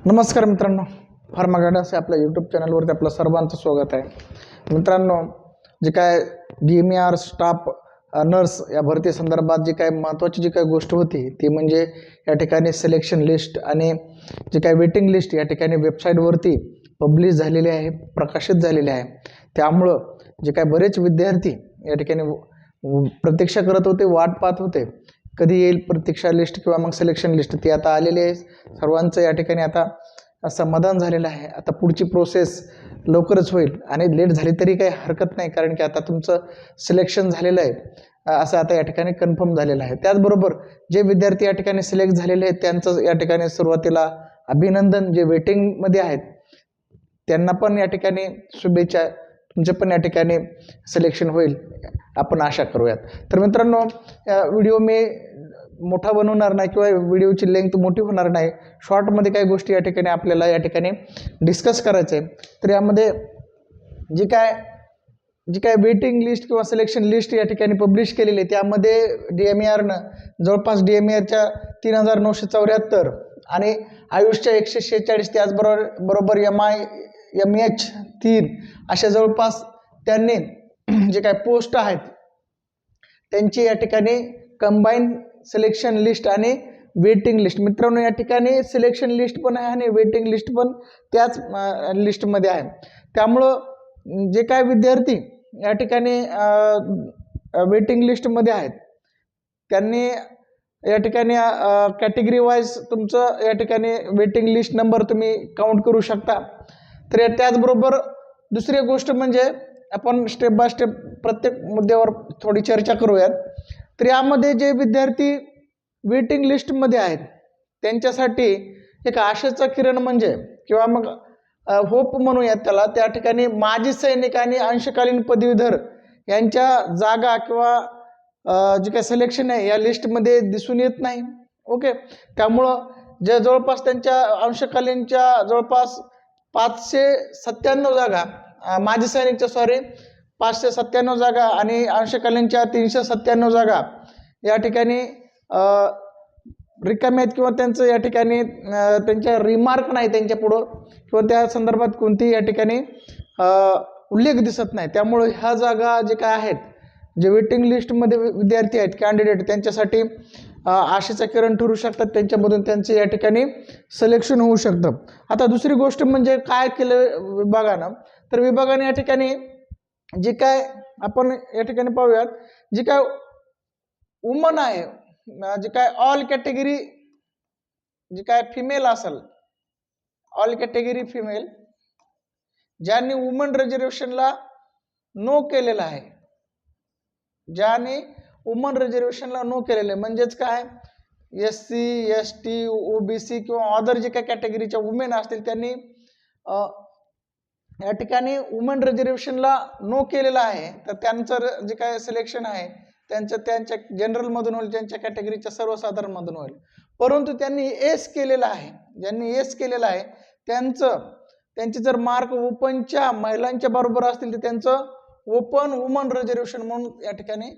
नमस्कार मित्रांनो, pharma guidance या आपल्या यूट्यूब चॅनलवरती आपलं सर्वांचं स्वागत आहे. मित्रांनो, जे काय DMER स्टाफ नर्स या भरती संदर्भात जी काय महत्त्वाची जी काय गोष्ट होती ती म्हणजे या ठिकाणी सिलेक्शन लिस्ट आणि जे काय वेटिंग लिस्ट या ठिकाणी वेबसाईटवरती पब्लिश झालेली आहे, प्रकाशित झालेली आहे. त्यामुळं जे काय बरेच विद्यार्थी या ठिकाणी प्रतीक्षा करत होते, वाट पाहत होते कधी येईल प्रतीक्षा लिस्ट किंवा मग सिलेक्शन लिस्ट. ती आता आलेली आहे. सर्वांचं या ठिकाणी आता समाधान झालेलं आहे. आता पुढची प्रोसेस लवकरच होईल आणि लेट झाली तरी काही हरकत नाही, कारण की आता तुमचं सिलेक्शन झालेलं आहे असं आता या ठिकाणी कन्फर्म झालेलं आहे. त्याचबरोबर जे विद्यार्थी या ठिकाणी सिलेक्ट झालेले आहेत त्यांचं या ठिकाणी सुरुवातीला अभिनंदन. जे वेटिंगमध्ये आहेत त्यांना पण या ठिकाणी शुभेच्छा. तुमचे पण या ठिकाणी सिलेक्शन होईल आपण आशा करूयात. तर मित्रांनो, व्हिडिओ मी मोठा बनवणार नाही किंवा व्हिडिओची लेंथ मोठी होणार नाही. शॉर्टमध्ये काही गोष्टी या ठिकाणी आपल्याला या ठिकाणी डिस्कस करायचं आहे. तर यामध्ये जी काय वेटिंग लिस्ट किंवा सिलेक्शन लिस्ट या ठिकाणी पब्लिश केलेली आहे त्यामध्ये DMERनं जवळपास DMERच्या 3974 आणि आयुषच्या 146 त्याचबरोबर MH 3 अशा जवळपास त्यांनी जे काय पोस्ट आहेत त्यांची या ठिकाणी कंबाईन सिलेक्शन लिस्ट आणि वेटिंग लिस्ट. मित्रांनो, या ठिकाणी सिलेक्शन लिस्ट पण आहे आणि वेटिंग लिस्ट पण त्याच लिस्टमध्ये आहे. त्यामुळं जे काय विद्यार्थी या ठिकाणी वेटिंग लिस्टमध्ये आहेत त्यांनी या ठिकाणी कॅटेगरी वाईज तुमचं या ठिकाणी वेटिंग लिस्ट नंबर तुम्ही काउंट करू शकता. तर त्याचबरोबर दुसरी गोष्ट म्हणजे आपण स्टेप बाय स्टेप प्रत्येक मुद्द्यावर थोडी चर्चा करूयात. तर यामध्ये जे विद्यार्थी वेटिंग लिस्टमध्ये आहेत त्यांच्यासाठी एक आशेचा किरण म्हणजे किंवा मग होप म्हणूयात त्याला, त्या ठिकाणी माजी सैनिक आणि अंशकालीन पदवीधर यांच्या जागा किंवा जे काही सिलेक्शन आहे या लिस्टमध्ये दिसून येत नाही. ओके, त्यामुळं जे जवळपास त्यांच्या अंशकालीनच्या जवळपास 597 जागा, माजी सैनिकच्या 597 जागा आणि अंशकालीनच्या 397 जागा या ठिकाणी रिकाम्या आहेत किंवा त्यांचं या ठिकाणी त्यांच्या रिमार्क नाही त्यांच्या पुढं किंवा त्या संदर्भात कोणतीही या ठिकाणी उल्लेख दिसत नाही. त्यामुळे ह्या जागा जे काय आहेत, जे वेटिंग लिस्टमध्ये विद्यार्थी आहेत कॅन्डिडेट, त्यांच्यासाठी आशेचा किरण ठरू शकतात. त्यांच्यामधून त्यांचे या ठिकाणी सिलेक्शन होऊ शकतं. आता दुसरी गोष्ट म्हणजे काय केलं विभागानं, तर विभागाने या ठिकाणी जे काय आपण या ठिकाणी पाहूयात, जे काय वुमन आहे, जे काय ऑल कॅटेगरी जे काय फिमेल असेल, ऑल कॅटेगरी फिमेल ज्यांनी वुमन रिझर्वेशनला नो केलेलं आहे, ज्याने वुमन रिझर्वेशनला नो केलेलं आहे म्हणजेच काय SC ST OBC किंवा अदर जे काही कॅटेगरीच्या वुमेन असतील त्यांनी या ठिकाणी वुमन रिझर्वेशनला नो केलेलं आहे. तर त्यांचं जे काय सिलेक्शन आहे त्यांच्या जनरलमधून होईल, त्यांच्या कॅटेगरीच्या सर्वसाधारणमधून होईल. परंतु त्यांनी एस केलेलं आहे, ज्यांनी एस केलेलं आहे त्यांचे जर मार्क ओपनच्या महिलांच्या बरोबर असतील तर त्यांचं ओपन वुमन रिझर्वेशन म्हणून या ठिकाणी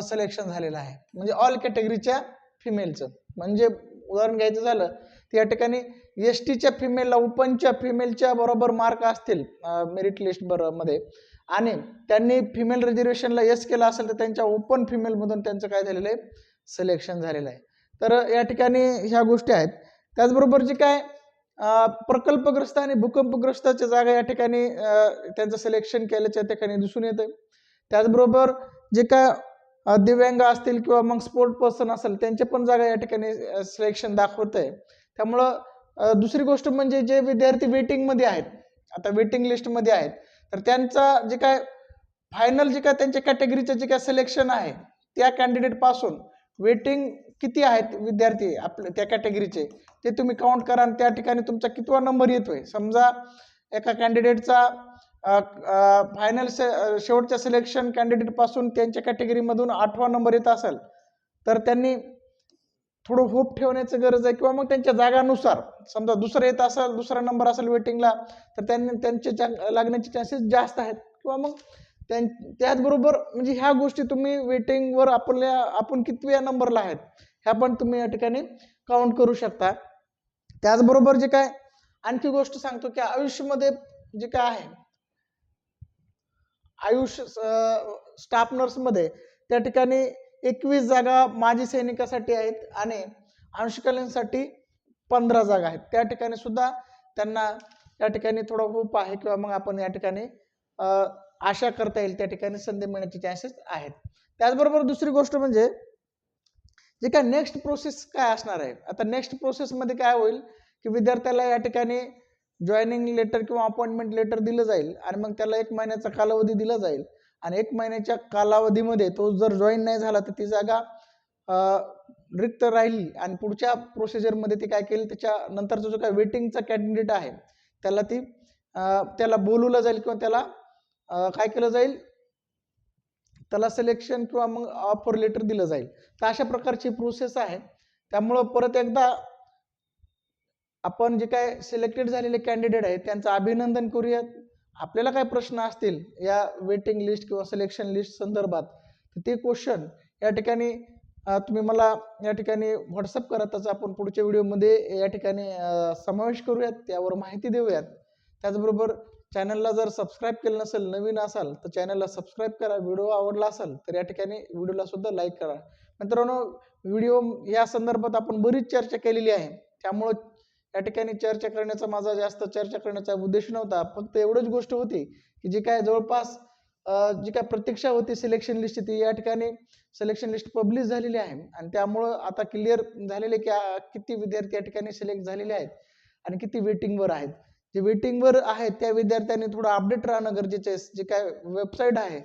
सिलेक्शन झालेलं आहे. म्हणजे ऑल कॅटेगरीच्या फिमेलचं, म्हणजे उदाहरण घ्यायचं झालं तर या ठिकाणी STच्या फिमेलला ओपनच्या फिमेलच्या बरोबर मार्क असतील मेरिट लिस्ट मध्ये आणि त्यांनी फिमेल रिझर्वेशनला एस केला असेल तर त्यांच्या ओपन फिमेलमधून त्यांचं काय झालेलं आहे, सिलेक्शन झालेलं आहे. तर या ठिकाणी ह्या गोष्टी आहेत. त्याचबरोबर जे काय प्रकल्पग्रस्त आणि भूकंपग्रस्ताच्या जागा या ठिकाणी त्यांचं सिलेक्शन केल्याच्या ठिकाणी दिसून येतं. त्याचबरोबर जे काय दिव्यांग असतील किंवा मग स्पोर्ट पर्सन असेल त्यांच्या पण जागा या ठिकाणी सिलेक्शन दाखवत आहे. त्यामुळं दुसरी गोष्ट म्हणजे जे विद्यार्थी वेटिंगमध्ये आहेत, आता वेटिंग लिस्टमध्ये आहेत, तर त्यांचा जे काय फायनल जे काय त्यांच्या कॅटेगरीचं जे काय सिलेक्शन आहे त्या कॅन्डिडेट पासून वेटिंग किती आहेत विद्यार्थी आपल्या त्या कॅटेगरीचे ते तुम्ही काउंट करा आणि त्या ठिकाणी तुमचा कितवा नंबर येतोय. समजा एका कॅन्डिडेटचा फायनल शेवटच्या सिलेक्शन कॅन्डिडेट पासून त्यांच्या कॅटेगरीमधून 8वा नंबर येत असेल तर त्यांनी थोडं होप ठेवण्याची गरज आहे. किंवा मग त्यांच्या जागानुसार समजा दुसरा येत असेल, दुसरा नंबर असेल वेटिंगला, तर त्यांचे लागण्याचे चान्सेस जास्त आहेत. किंवा मग त्याचबरोबर म्हणजे ह्या गोष्टी तुम्ही वेटिंगवर आपण कितव्या नंबरला आहेत ह्या पण तुम्ही या ठिकाणी काउंट करू शकता. त्याचबरोबर जे काय आणखी गोष्ट सांगतो की आयुष्यामध्ये जे काय आहे, आयुष स्टाफ नर्स मध्ये त्या ठिकाणी 21 जागा माजी सैनिकासाठी आहेत आणि अंशकालीनसाठी 15 जागा आहेत. त्या ठिकाणी सुद्धा त्यांना त्या ठिकाणी थोडा होप आहे किंवा मग आपण या ठिकाणी आशा करता येईल त्या ठिकाणी संधी मिळण्याचे चान्सेस आहेत. त्याचबरोबर दुसरी गोष्ट म्हणजे जे काय नेक्स्ट प्रोसेस काय असणार आहे. आता नेक्स्ट प्रोसेस मध्ये काय होईल की विद्यार्थ्याला या ठिकाणी जॉईनिंग लेटर किंवा अपॉइंटमेंट लेटर दिलं जाईल आणि मग त्याला 1 महिन्याचा कालावधी दिला जाईल आणि 1 महिन्याच्या कालावधीमध्ये तो जर जॉईन नाही झाला तर ती जागा रिक्त राहिली आणि पुढच्या प्रोसिजरमध्ये ती काय केली, त्याच्या नंतरचा जो काय वेटिंगचा कॅन्डिडेट आहे त्याला त्याला बोलवलं जाईल किंवा त्याला काय केलं जाईल, त्याला सिलेक्शन किंवा मग ऑफर लेटर दिलं जाईल. तर अशा प्रकारची प्रोसेस आहे. त्यामुळं परत एकदा आपण जे काय सिलेक्टेड झालेले कॅन्डिडेट आहेत त्यांचं अभिनंदन करूयात. आपल्याला काय प्रश्न असतील या वेटिंग लिस्ट किंवा सिलेक्शन लिस्ट संदर्भात तर ते क्वेश्चन या ठिकाणी तुम्ही मला या ठिकाणी व्हॉट्सअप करा. त्याचा आपण पुढच्या व्हिडिओमध्ये या ठिकाणी समावेश करूयात, त्यावर माहिती देऊयात. त्याचबरोबर चॅनलला जर सबस्क्राईब केलं नसेल, नवीन असाल तर चॅनलला सबस्क्राईब करा. व्हिडिओ आवडला असेल तर या ठिकाणी व्हिडिओला सुद्धा लाईक करा. मित्रांनो, व्हिडिओ या संदर्भात आपण बरीच चर्चा केलेली आहे, त्यामुळं या ठिकाणी चर्चा करण्याचा माझा जास्त चर्चा करण्याचा उद्देश नव्हता. फक्त एवढंच गोष्ट होती की जी काय जवळपास जी काय प्रतीक्षा होती सिलेक्शन लिस्टची ती या ठिकाणी सिलेक्शन लिस्ट पब्लिश झालेली आहे आणि त्यामुळं आता क्लिअर झालेले की किती विद्यार्थी या ठिकाणी सिलेक्ट झालेले आहेत आणि किती वेटिंगवर आहेत. जे वेटिंगवर आहेत त्या विद्यार्थ्यांनी थोडं अपडेट राहणं गरजेचं आहे. जे काय वेबसाईट आहे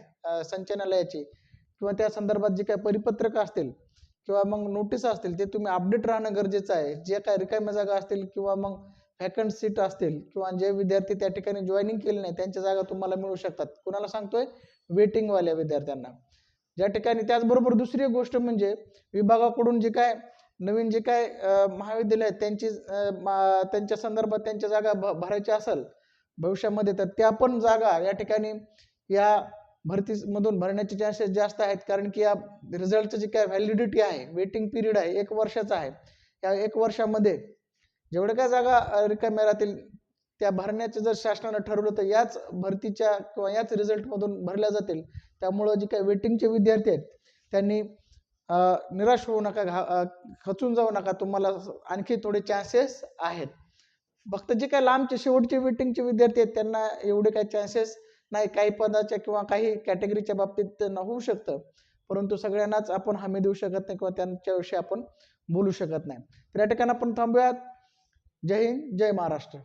संचालनालयाची किंवा त्या संदर्भात जे काय परिपत्रक असतील किंवा मग नोटीस असतील ते तुम्ही अपडेट राहणं गरजेचं आहे. जे काय रिकाम्या जागा असतील किंवा मग व्हॅकंट सीट असतील किंवा जे विद्यार्थी त्या ठिकाणी जॉईनिंग केले नाही त्यांच्या जागा तुम्हाला मिळू शकतात. कुणाला सांगतोय? वेटिंगवाल्या विद्यार्थ्यांना. ज्या ठिकाणी त्याचबरोबर दुसरी गोष्ट म्हणजे विभागाकडून जे काय नवीन जे काय महाविद्यालय आहेत त्यांच्या संदर्भात त्यांच्या जागा भरायच्या असेल भविष्यामध्ये तर त्या पण जागा या ठिकाणी या भरतीमधून भरण्याचे चान्सेस जास्त आहेत. कारण की या रिझल्टचं जे काय व्हॅलिडिटी आहे, वेटिंग पिरियड आहे 1 वर्षाचा आहे. या 1 वर्षामध्ये जेवढ्या काय जागा रिकाम्या राहतील त्या भरण्याचं जर शासनानं ठरवलं तर याच भरतीच्या किंवा याच रिझल्टमधून भरल्या जातील. त्यामुळं जे काही वेटिंगचे विद्यार्थी आहेत त्यांनी निराश होऊ नका, खचून जाऊ नका. तुम्हाला आणखी थोडे चान्सेस आहेत. फक्त जे काही लांबचे शेवटचे वेटिंगचे विद्यार्थी आहेत त्यांना एवढे काही चान्सेस नाही. काही पदाच्या किंवा काही कॅटेगरीच्या बाबतीत होऊ शकतं, परंतु सगळ्यांनाच आपण हमी देऊ शकत नाही किंवा त्यांच्याविषयी आपण बोलू शकत नाही. तर या ठिकाणी आपण थांबूयात. जय हिंद, जय महाराष्ट्र.